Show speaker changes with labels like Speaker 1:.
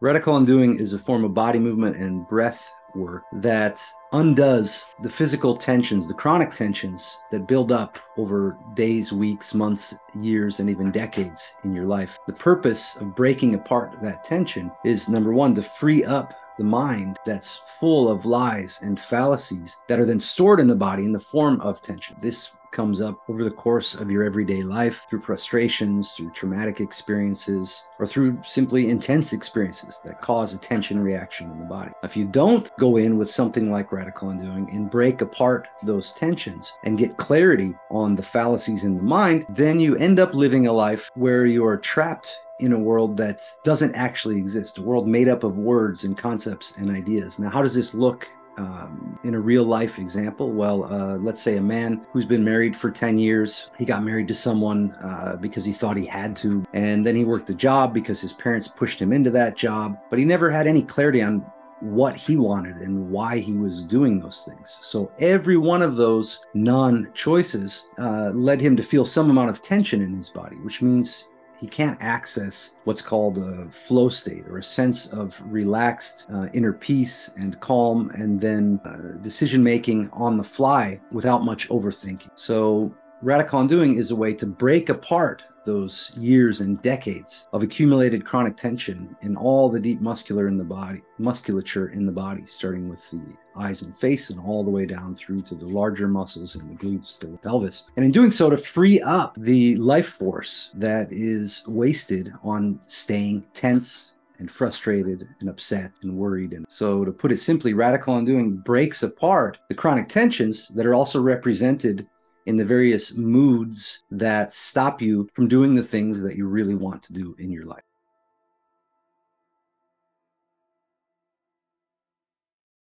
Speaker 1: Radical undoing is a form of body movement and breath work that undoes the physical tensions, the chronic tensions that build up over days, weeks, months, years, and even decades in your life. The purpose of breaking apart that tension is, number one, to free up the mind that's full of lies and fallacies that are then stored in the body in the form of tension. This comes up over the course of your everyday life through frustrations, through traumatic experiences, or through simply intense experiences that cause a tension reaction in the body. If you don't go in with something like radical undoing and break apart those tensions and get clarity on the fallacies in the mind, then you end up living a life where you are trapped in a world that doesn't actually exist, a world made up of words and concepts and ideas. Now, how does this look in a real life example? Well, let's say a man who's been married for 10 years, he got married to someone because he thought he had to, and then he worked a job because his parents pushed him into that job, but he never had any clarity on what he wanted and why he was doing those things. So every one of those non-choices led him to feel some amount of tension in his body, which means he can't access what's called a flow state, or a sense of relaxed inner peace and calm, and then decision-making on the fly without much overthinking. So radical undoing is a way to break apart those years and decades of accumulated chronic tension in all the deep musculature in the body, starting with the eyes and face and all the way down through to the larger muscles in the glutes, the pelvis. And in doing so, to free up the life force that is wasted on staying tense and frustrated and upset and worried. And so, to put it simply, radical undoing breaks apart the chronic tensions that are also represented in the various moods that stop you from doing the things that you really want to do in your life.